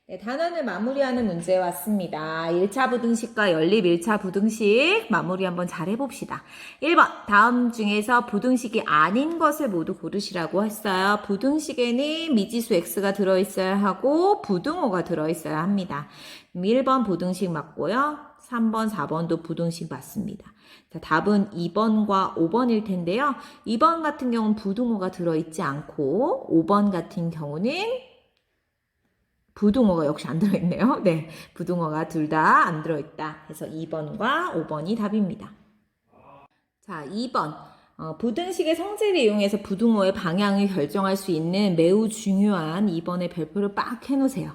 네, 단원을 마무리하는 문제 왔습니다. 1차 부등식과 연립 1차 부등식 마무리 한번 잘 해봅시다. 1번, 다음 중에서 부등식이 아닌 것을 모두 고르시라고 했어요. 부등식에는 미지수 x가 들어있어야 하고 부등호가 들어있어야 합니다. 1번 부등식 맞고요. 3번, 4번도 부등식 맞습니다. 자, 답은 2번과 5번일 텐데요. 2번 같은 경우는 부등호가 들어있지 않고 5번 같은 경우는 부등호가 역시 안 들어있네요. 네, 부등호가 둘 다 안 들어있다. 그래서 2번과 5번이 답입니다. 자, 2번. 부등식의 성질을 이용해서 부등호의 방향을 결정할 수 있는 매우 중요한 2번의 별표를 빡 해놓으세요.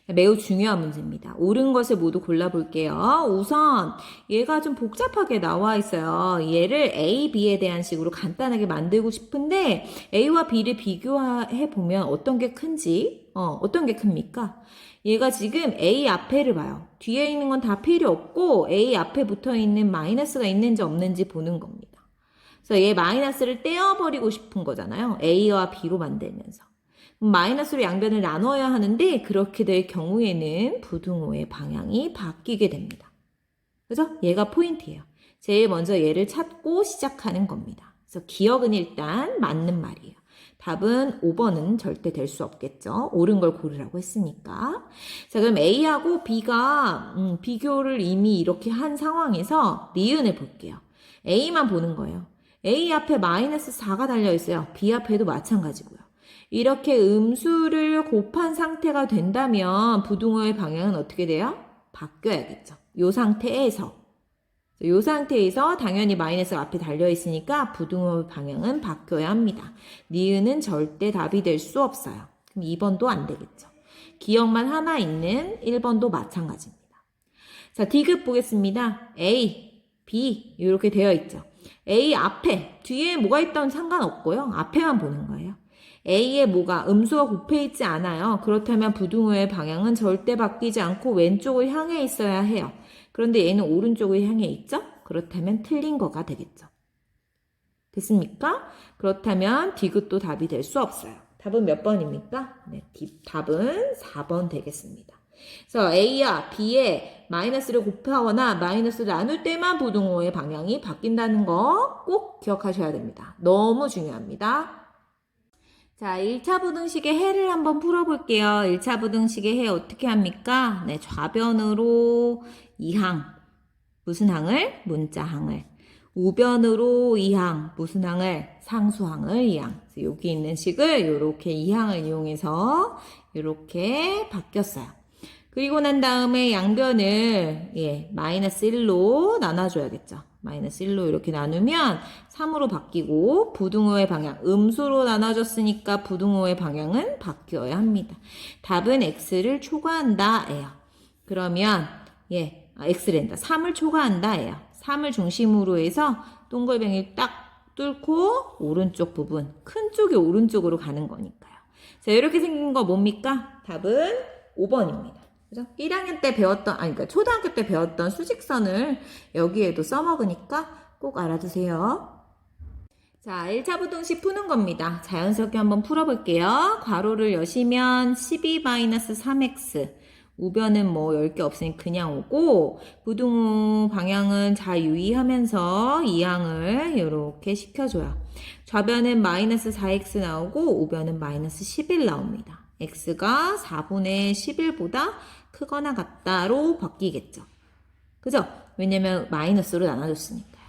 매우 중요한 문제입니다. 옳은 것을 모두 골라볼게요. 우선 얘가 좀 복잡하게 나와 있어요. 얘를 A, B에 대한 식으로 간단하게 만들고 싶은데 A와 B를 비교해보면 어떤 게 큰지 어떤 게 큽니까? 얘가 지금 A 앞에를 봐요. 뒤에 있는 건 다 필요 없고 A 앞에 붙어 있는 마이너스가 있는지 없는지 보는 겁니다. 그래서 얘 마이너스를 떼어버리고 싶은 거잖아요. A와 B로 만들면서. 마이너스로 양변을 나눠야 하는데 그렇게 될 경우에는 부등호의 방향이 바뀌게 됩니다. 그죠? 얘가 포인트예요. 제일 먼저 얘를 찾고 시작하는 겁니다. 그래서 기억은 일단 맞는 말이에요. 답은 5번은 절대 될 수 없겠죠. 옳은 걸 고르라고 했으니까. 자, 그럼 A하고 B가 비교를 이미 이렇게 한 상황에서 니은을 볼게요. A만 보는 거예요. A 앞에 마이너스 4가 달려있어요. B 앞에도 마찬가지고요. 이렇게 음수를 곱한 상태가 된다면 부등호의 방향은 어떻게 돼요? 바뀌어야겠죠. 이 상태에서 당연히 마이너스가 앞에 달려있으니까 부등호의 방향은 바뀌어야 합니다. 니은은 절대 답이 될 수 없어요. 그럼 2번도 안 되겠죠. 기억만 하나 있는 1번도 마찬가지입니다. 자, D급 보겠습니다. A, B 이렇게 되어 있죠. A 앞에, 뒤에 뭐가 있다면 상관없고요. 앞에만 보는 거예요. A에 뭐가 음수가 곱해 있지 않아요. 그렇다면 부등호의 방향은 절대 바뀌지 않고 왼쪽을 향해 있어야 해요. 그런데 얘는 오른쪽을 향해 있죠? 그렇다면 틀린 거가 되겠죠. 됐습니까? 그렇다면 D급도 답이 될 수 없어요. 답은 몇 번입니까? 네, 답은 4번 되겠습니다. 그래서 A와 B에 마이너스를 곱하거나 마이너스를 나눌 때만 부등호의 방향이 바뀐다는 거 꼭 기억하셔야 됩니다. 너무 중요합니다. 자, 1차 부등식의 해를 한번 풀어볼게요. 1차 부등식의 해 어떻게 합니까? 네, 좌변으로 2항. 무슨 항을? 문자항을. 우변으로 2항. 무슨 항을? 상수항을 2항. 여기 있는 식을 이렇게 2항을 이용해서 이렇게 바뀌었어요. 그리고 난 다음에 양변을 마이너스 1로 나눠줘야겠죠. 마이너스 1로 이렇게 나누면 3으로 바뀌고 부등호의 방향, 음수로 나눠졌으니까 부등호의 방향은 바뀌어야 합니다. 답은 x를 초과한다 예요. 그러면 x랜다. 3을 초과한다 예요. 3을 중심으로 해서 동글뱅이 딱 뚫고 오른쪽 부분, 큰 쪽이 오른쪽으로 가는 거니까요. 자, 이렇게 생긴 거 뭡니까? 답은 5번입니다. 그죠? 1학년 때 배웠던, 그러니까 초등학교 때 배웠던 수직선을 여기에도 써먹으니까 꼭 알아두세요. 자, 1차 부등식 푸는 겁니다. 자연스럽게 한번 풀어볼게요. 괄호를 여시면 12-3x. 우변은 뭐 10개 없으니 그냥 오고, 부등호 방향은 잘 유의하면서 이항을 이렇게 시켜줘요. 좌변은 마이너스 4x 나오고, 우변은 마이너스 11 나옵니다. x가 4분의 11보다 크거나 같다로 바뀌겠죠. 그죠? 왜냐면 마이너스로 나눠줬으니까요.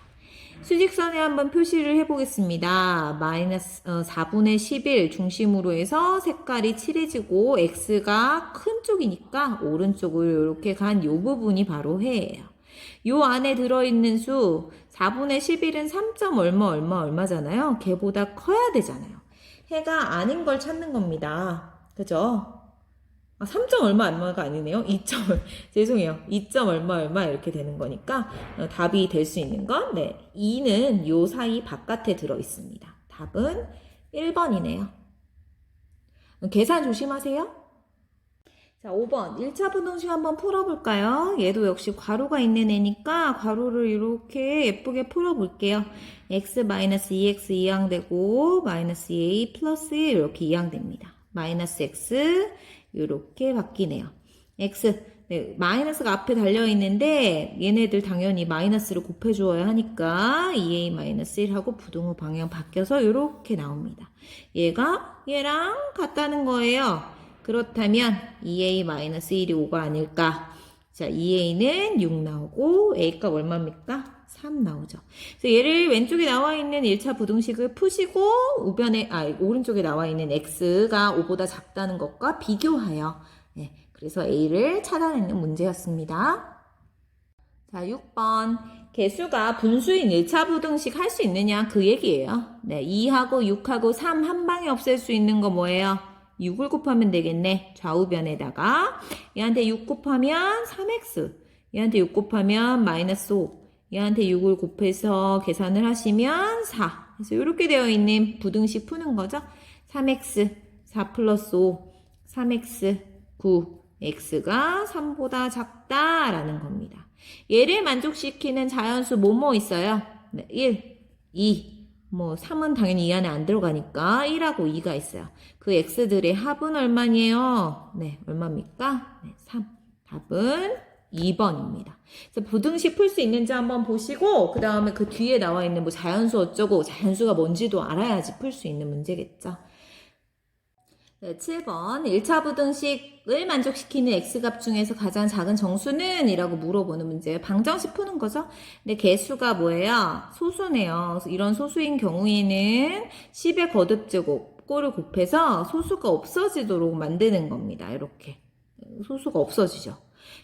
수직선에 한번 표시를 해보겠습니다. 마이너스 4분의 11 중심으로 해서 색깔이 칠해지고 x가 큰 쪽이니까 오른쪽으로 이렇게 간 이 부분이 바로 해예요. 요 안에 들어있는 수 4분의 11은 3점 얼마잖아요. 걔보다 커야 되잖아요. 해가 아닌 걸 찾는 겁니다. 그죠? 3점 얼마가 아니네요. 2점, 죄송해요. 2점 얼마 이렇게 되는 거니까 답이 될 수 있는 건 2는 요 사이 바깥에 들어 있습니다. 답은 1번이네요. 계산 조심하세요. 자, 5번 1차 부등식 한번 풀어볼까요? 얘도 역시 괄호가 있는 애니까 괄호를 이렇게 예쁘게 풀어볼게요. x-2x 이항되고 마이너스 2a 플러스 1 이렇게 이항됩니다. 마이너스 x 이렇게 바뀌네요. x. 네, 마이너스가 앞에 달려있는데 얘네들 당연히 마이너스를 곱해주어야 하니까 2a-1하고 부등호 방향 바뀌어서 이렇게 나옵니다. 얘가 얘랑 같다는 거예요. 그렇다면 2a-1이 5가 아닐까? 자, 2a는 6 나오고 a값 얼마입니까? 3 나오죠. 그래서 얘를 왼쪽에 나와 있는 1차 부등식을 푸시고 오른쪽에 나와 있는 x가 5보다 작다는 것과 비교하여 그래서 A를 찾아내는 문제였습니다. 자, 6번. 개수가 분수인 1차 부등식 할 수 있느냐? 그 얘기예요. 네, 2하고 6하고 3 한 방에 없앨 수 있는 거 뭐예요? 6을 곱하면 되겠네. 좌우변에다가 얘한테 6 곱하면 3x, 얘한테 6 곱하면 마이너스 5, 얘한테 6을 곱해서 계산을 하시면 4. 그래서 이렇게 되어 있는 부등식 푸는 거죠. 3x, 4 플러스 5, 3x, 9. x가 3보다 작다라는 겁니다. 얘를 만족시키는 자연수 뭐뭐 있어요? 네, 1, 2, 3은 당연히 이 안에 안 들어가니까 1하고 2가 있어요. 그 x들의 합은 얼마니에요? 네, 얼마입니까? 네, 3. 답은 2번입니다. 그래서 부등식 풀 수 있는지 한번 보시고 그 다음에 그 뒤에 나와 있는 자연수 어쩌고 자연수가 뭔지도 알아야지 풀 수 있는 문제겠죠. 네, 7번 1차 부등식을 만족시키는 x값 중에서 가장 작은 정수는? 이라고 물어보는 문제예요. 방정식 푸는 거죠. 근데 개수가 뭐예요? 소수네요. 이런 소수인 경우에는 10의 거듭제곱 꼴을 곱해서 소수가 없어지도록 만드는 겁니다. 이렇게 소수가 없어지죠.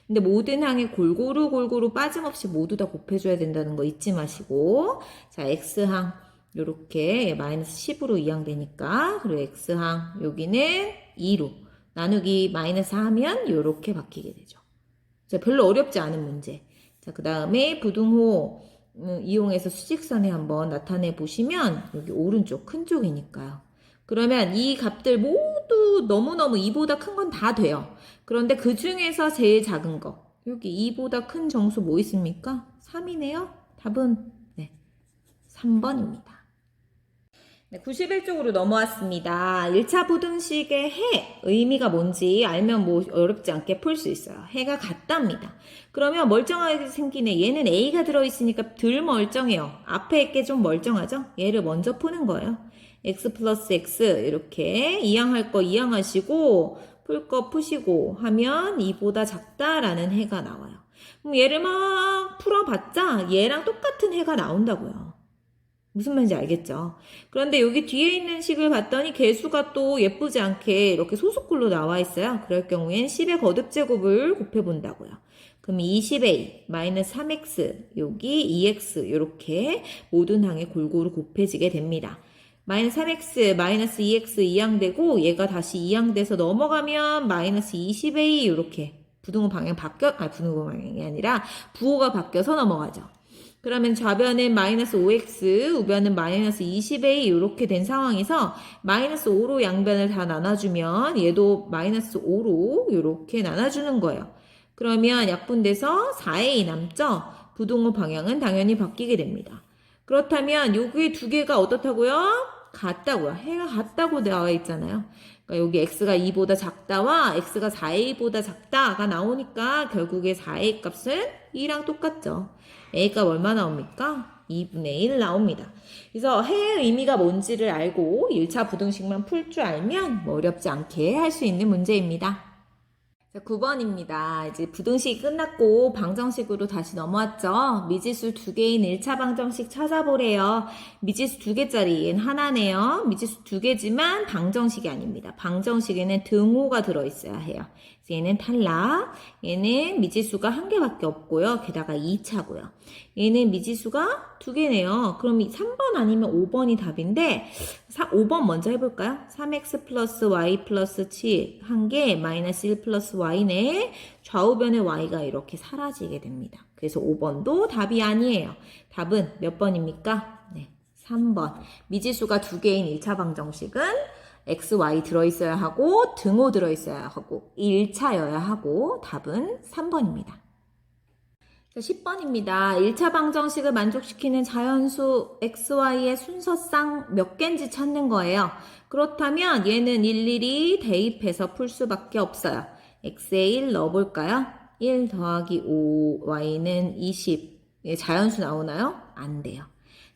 근데 모든 항에 골고루 빠짐없이 모두 다 곱해줘야 된다는 거 잊지 마시고, 자, x항 요렇게 마이너스 10으로 이항되니까, 그리고 x항 여기는 2로 나누기 마이너스 하면 요렇게 바뀌게 되죠. 자, 별로 어렵지 않은 문제. 자, 그 다음에 부등호 이용해서 수직선에 한번 나타내 보시면 여기 오른쪽 큰 쪽이니까요. 그러면 이 값들 모두 너무너무 2보다 큰 건 다 돼요. 그런데 그 중에서 제일 작은 거, 여기 2보다 큰 정수 뭐 있습니까? 3이네요. 답은 3번입니다. 네, 91쪽으로 넘어왔습니다. 1차 부등식의 해, 의미가 뭔지 알면 어렵지 않게 풀 수 있어요. 해가 같답니다. 그러면 멀쩡하게 생기네. 얘는 A가 들어있으니까 덜 멀쩡해요. 앞에 있게 좀 멀쩡하죠? 얘를 먼저 푸는 거예요. x 플러스 x 이렇게 이항할 거 이항하시고 풀 거 푸시고 하면 2보다 작다라는 해가 나와요. 그럼 얘를 막 풀어봤자 얘랑 똑같은 해가 나온다고요. 무슨 말인지 알겠죠? 그런데 여기 뒤에 있는 식을 봤더니 개수가 또 예쁘지 않게 이렇게 소수꼴로 나와 있어요. 그럴 경우엔 10의 거듭제곱을 곱해본다고요. 그럼 20a 마이너스 3x 여기 2x 이렇게 모든 항에 골고루 곱해지게 됩니다. 마이너스 3x 마이너스 2x 이항되고 얘가 다시 이항돼서 넘어가면 마이너스 20a 이렇게 부등호 방향이 아니라 부호가 바뀌어서 넘어가죠. 그러면 좌변은 마이너스 5x, 우변은 마이너스 20a 이렇게 된 상황에서 마이너스 5로 양변을 다 나눠주면 얘도 마이너스 5로 이렇게 나눠주는 거예요. 그러면 약분돼서 4a 남죠? 부등호 방향은 당연히 바뀌게 됩니다. 그렇다면 여기 두 개가 어떻다고요? 같다고요. 해가 같다고 나와 있잖아요. 그러니까 여기 x가 2보다 작다와 x가 4a보다 작다가 나오니까 결국에 4a 값은 2랑 똑같죠. a 값 얼마 나옵니까? 2분의 1 나옵니다. 그래서 해의 의미가 뭔지를 알고 1차 부등식만 풀 줄 알면 어렵지 않게 할 수 있는 문제입니다. 자, 9번입니다. 이제 부등식이 끝났고 방정식으로 다시 넘어왔죠. 미지수 2개인 1차 방정식 찾아보래요. 미지수 2개짜리 얘는 하나네요. 미지수 2개지만 방정식이 아닙니다. 방정식에는 등호가 들어있어야 해요. 그래서 얘는 탈락. 얘는 미지수가 1개밖에 없고요. 게다가 2차고요. 얘는 미지수가 2개네요. 그럼 3번 아니면 5번이 답인데 5번 먼저 해볼까요? 3x 플러스 y 플러스 7 1개 마이너스 1 플러스 y네. 좌우변의 y가 이렇게 사라지게 됩니다. 그래서 5번도 답이 아니에요. 답은 몇 번입니까? 네, 3번. 미지수가 2개인 1차 방정식은 x, y 들어있어야 하고 등호 들어있어야 하고 1차여야 하고 답은 3번입니다. 10번입니다. 1차 방정식을 만족시키는 자연수 xy의 순서상 몇 개인지 찾는 거예요. 그렇다면 얘는 일일이 대입해서 풀 수밖에 없어요. x에 1 넣어볼까요? 1 더하기 5y는 20. 자연수 나오나요? 안 돼요.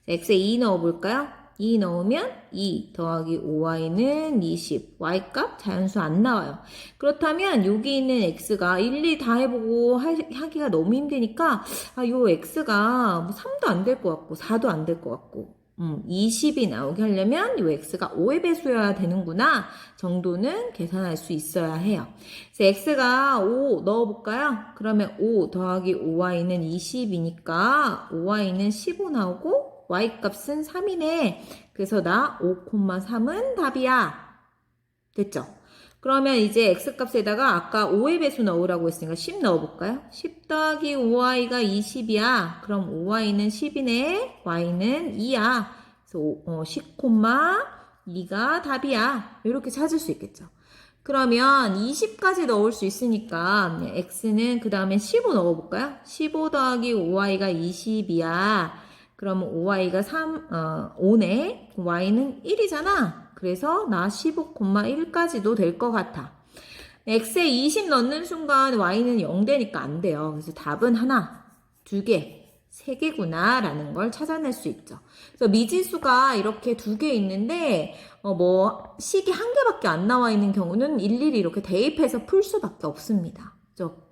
x에 2 넣어볼까요? 2 넣으면 2 더하기 5y는 20. y값 자연수 안 나와요. 그렇다면 여기 있는 x가 1, 2 다 해보고 하기가 너무 힘드니까 요 x가 뭐 3도 안 될 것 같고 4도 안 될 것 같고 20이 나오게 하려면 요 x가 5의 배수여야 되는구나 정도는 계산할 수 있어야 해요. 그래서 x가 5 넣어볼까요? 그러면 5 더하기 5y는 20이니까 5y는 15 나오고 y값은 3이네. 그래서 나 5,3은 답이야. 됐죠? 그러면 이제 x값에다가 아까 5의 배수 넣으라고 했으니까 10 넣어볼까요? 10 더하기 5y가 20이야. 그럼 5y는 10이네. y는 2야. 그래서 10,2가 답이야. 이렇게 찾을 수 있겠죠. 그러면 20까지 넣을 수 있으니까 x는 그 다음에 15 넣어볼까요? 15 더하기 5y가 20이야. 그러면 5y가 5네. y는 1이잖아. 그래서 나 15,1까지도 될 것 같아. x에 20 넣는 순간 y는 0 되니까 안 돼요. 그래서 답은 하나, 두 개, 세 개구나 라는 걸 찾아낼 수 있죠. 그래서 미지수가 이렇게 두 개 있는데 식이 한 개밖에 안 나와 있는 경우는 일일이 이렇게 대입해서 풀 수밖에 없습니다.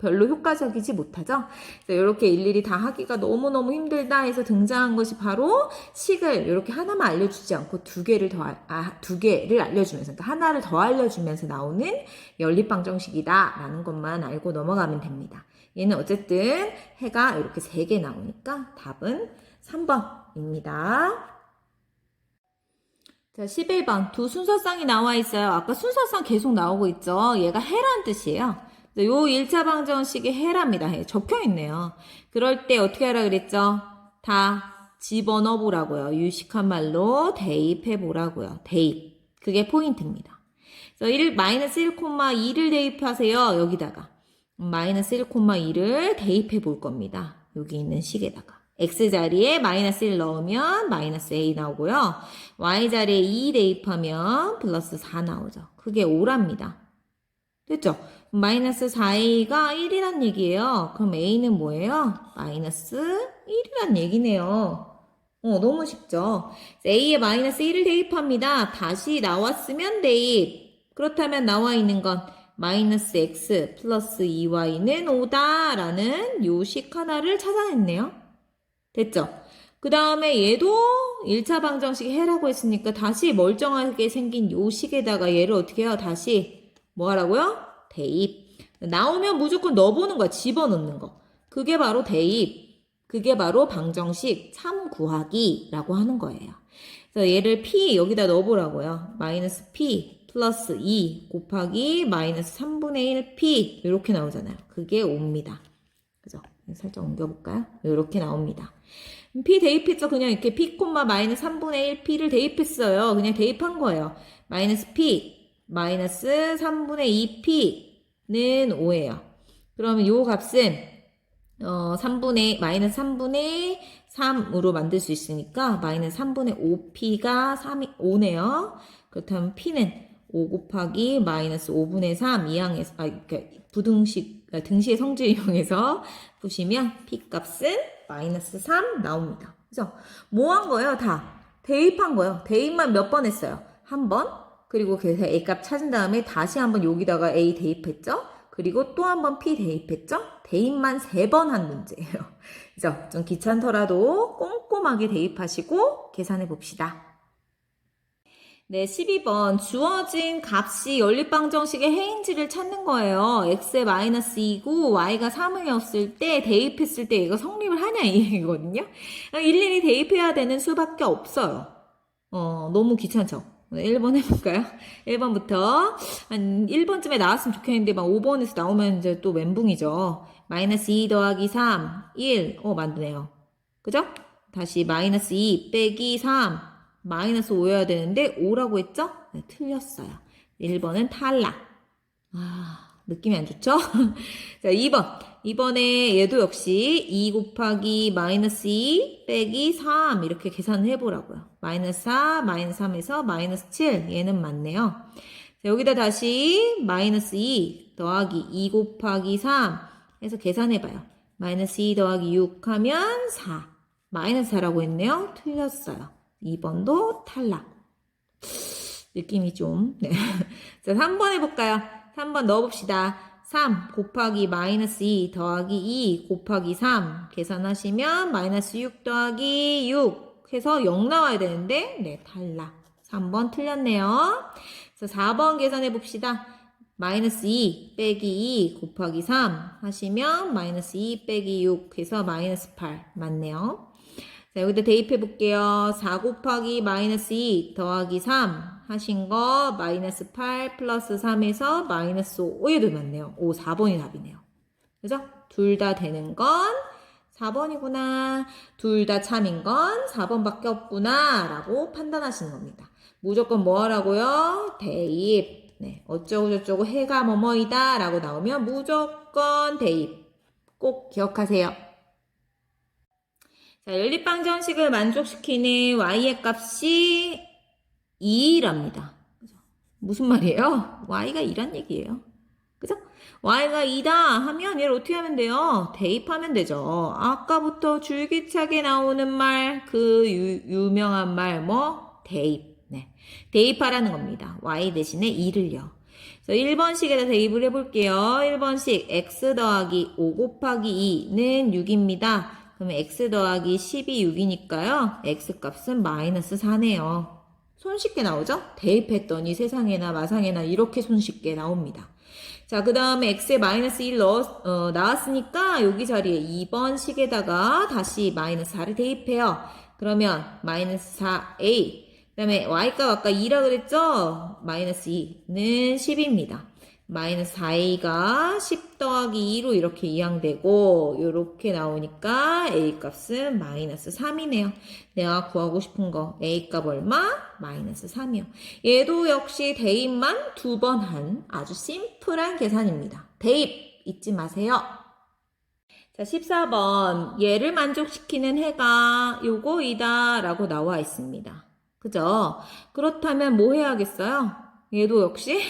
별로 효과적이지 못하죠? 그래서 이렇게 일일이 다 하기가 너무너무 힘들다 해서 등장한 것이 바로 식을 이렇게 하나만 알려주지 않고 두 개를 알려주면서, 그러니까 하나를 더 알려주면서 나오는 연립방정식이다 라는 것만 알고 넘어가면 됩니다. 얘는 어쨌든 해가 이렇게 3개 나오니까 답은 3번입니다. 자, 11번. 두 순서쌍이 나와 있어요. 아까 순서쌍 계속 나오고 있죠? 얘가 해란 뜻이에요. 요 1차 방정식이 해랍니다. 해. 적혀있네요. 그럴 때 어떻게 하라 그랬죠? 다 집어넣어 보라고요. 유식한 말로 대입해 보라고요. 대입. 그게 포인트입니다. 그래서 마이너스 1,2를 대입하세요. 여기다가. 마이너스 1,2를 대입해 볼 겁니다. 여기 있는 식에다가. x자리에 마이너스 1 넣으면 마이너스 a 나오고요. y자리에 2 대입하면 플러스 4 나오죠. 그게 5랍니다. 됐죠? 마이너스 4a가 1이란 얘기예요. 그럼 a는 뭐예요? 마이너스 1이란 얘기네요. 너무 쉽죠? a에 마이너스 1을 대입합니다. 다시 나왔으면 대입. 그렇다면 나와 있는 건 마이너스 x 플러스 2y는 5다 라는 요식 하나를 찾아냈네요. 됐죠? 그 다음에 얘도 1차 방정식 해라고 했으니까 다시 멀쩡하게 생긴 요식에다가 얘를 어떻게 해요? 다시 뭐 하라고요? 대입. 나오면 무조건 넣어보는 거야. 집어넣는 거. 그게 바로 대입. 그게 바로 방정식 참 구하기라고 하는 거예요. 그래서 얘를 p 여기다 넣어보라고요. 마이너스 p 플러스 2 곱하기 마이너스 3분의 1 p 이렇게 나오잖아요. 그게 5입니다. 그죠? 살짝 옮겨볼까요? 이렇게 나옵니다. p 대입했죠? 그냥 이렇게 p, 마이너스 3분의 1 p를 대입했어요. 그냥 대입한 거예요. 마이너스 p 마이너스 3분의 2 p는 5예요. 그러면 요 값은 마이너스 3분의 3으로 만들 수 있으니까 마이너스 3분의 5p가 5네요. 그렇다면 p는 5 곱하기 마이너스 5분의 3 이항에서 그러니까 등식의 성질 이용해서 푸시면 p 값은 마이너스 3 나옵니다. 그죠? 뭐 한 거예요? 다 대입한 거예요. 대입만 몇 번 했어요? 한 번. 그리고 그래서 a 값 찾은 다음에 다시 한번 여기다가 a 대입했죠? 그리고 또 한 번 p 대입했죠? 대입만 3번 한 문제예요. 그죠? 좀 귀찮더라도 꼼꼼하게 대입하시고 계산해 봅시다. 네, 12번. 주어진 값이 연립방정식의 해인지를 찾는 거예요. x에 마이너스 2고 y가 3이었을 때 대입했을 때 얘가 성립을 하냐 이 얘기거든요. 일일이 대입해야 되는 수밖에 없어요. 너무 귀찮죠? 1번 해볼까요? 1번부터 한 1번쯤에 나왔으면 좋겠는데 막 5번에서 나오면 이제 또 멘붕이죠. 마이너스 2 더하기 3, 1. 맞네요. 그죠? 다시 마이너스 2 빼기 3, 마이너스 5여야 되는데 5라고 했죠? 네, 틀렸어요. 1번은 탈락. 느낌이 안 좋죠? 자, 2번. 이번에 얘도 역시 2 곱하기 마이너스 2 빼기 3 이렇게 계산을 해보라고요. 마이너스 4, 마이너스 3에서 마이너스 7 얘는 맞네요. 자, 여기다 다시 마이너스 2 더하기 2 곱하기 3 해서 계산해봐요. 마이너스 2 더하기 6 하면 4. 마이너스 4라고 했네요. 틀렸어요. 2번도 탈락. 느낌이 좀. 네. 자, 3번 해볼까요? 3번 넣어봅시다. 3 곱하기 마이너스 2 더하기 2 곱하기 3 계산하시면 마이너스 6 더하기 6 해서 0 나와야 되는데 네, 탈락. 3번 틀렸네요. 자, 4번 계산해봅시다. 마이너스 2 빼기 2 곱하기 3 하시면 마이너스 2 빼기 6 해서 마이너스 8 맞네요. 자, 여기다 대입해 볼게요. 4 곱하기 마이너스 2 더하기 3 하신 거 마이너스 8 플러스 3에서 마이너스 5. 얘도 맞네요. 5, 4번이 답이네요. 그죠? 둘 다 되는 건 4번이구나. 둘 다 참인 건 4번밖에 없구나. 라고 판단하시는 겁니다. 무조건 뭐 하라고요? 대입. 네, 어쩌고저쩌고 해가 뭐뭐이다. 라고 나오면 무조건 대입. 꼭 기억하세요. 자, 연립방정식을 만족시키는 y의 값이 2랍니다. 그죠? 무슨 말이에요? y가 2란 얘기예요. 그죠? y가 2다 하면 얘를 어떻게 하면 돼요? 대입하면 되죠. 아까부터 줄기차게 나오는 말, 그 유명한 말, 대입. 네. 대입하라는 겁니다. y 대신에 2를요. 그래서 1번식에다 대입을 해볼게요. 1번식 x 더하기 5 곱하기 2는 6입니다. 그러면 x 더하기 10이 6이니까요. x 값은 마이너스 4네요. 손쉽게 나오죠? 대입했더니 세상에나 마상에나 이렇게 손쉽게 나옵니다. 자, 그 다음에 x에 마이너스 1 나왔으니까 여기 자리에 2번 식에다가 다시 마이너스 4를 대입해요. 그러면 마이너스 4a 그 다음에 y값 아까 2라 그랬죠? 마이너스 2는 10입니다. 마이너스 4a가 10 더하기 2로 이렇게 이항되고 이렇게 나오니까 a값은 마이너스 3이네요. 내가 구하고 싶은 거 a값 얼마? 마이너스 3이요. 얘도 역시 대입만 2번 한 아주 심플한 계산입니다. 대입 잊지 마세요. 자, 14번 얘를 만족시키는 해가 요거이다 라고 나와 있습니다. 그죠? 그렇다면 뭐 해야겠어요? 얘도 역시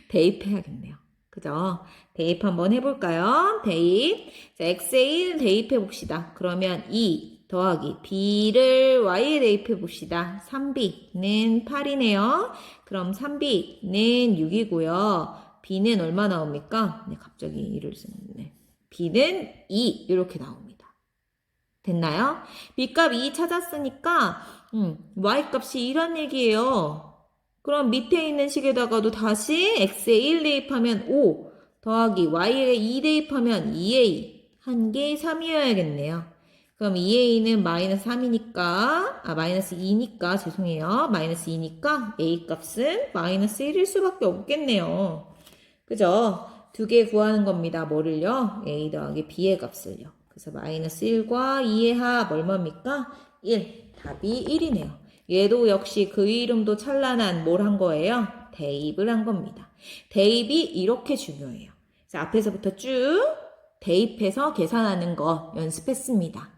대입해야겠네요. 그죠? 대입 한번 해볼까요? 대입. 자, x에 1 대입해 봅시다. 그러면 2 더하기 b를 y에 대입해 봅시다. 3b는 8이네요. 그럼 3b는 6이고요. b는 얼마 나옵니까? 네, 갑자기 2를 쓰네. b는 2 이렇게 나옵니다. 됐나요? b값 2 찾았으니까 y값이 2란 얘기예요. 그럼 밑에 있는 식에다가도 다시 x에 1 대입하면 5 더하기 y에 2 대입하면 2a 한 개 3이어야겠네요. 그럼 2a는 마이너스 3이니까 마이너스 2니까 죄송해요. 마이너스 2니까 a 값은 마이너스 1일 수밖에 없겠네요. 그죠? 두 개 구하는 겁니다. 뭐를요? a 더하기 b의 값을요. 그래서 마이너스 1과 2의 합 얼마입니까? 1. 답이 1이네요. 얘도 역시 그 이름도 찬란한 뭘 한 거예요? 대입을 한 겁니다. 대입이 이렇게 중요해요. 자, 앞에서부터 쭉 대입해서 계산하는 거 연습했습니다.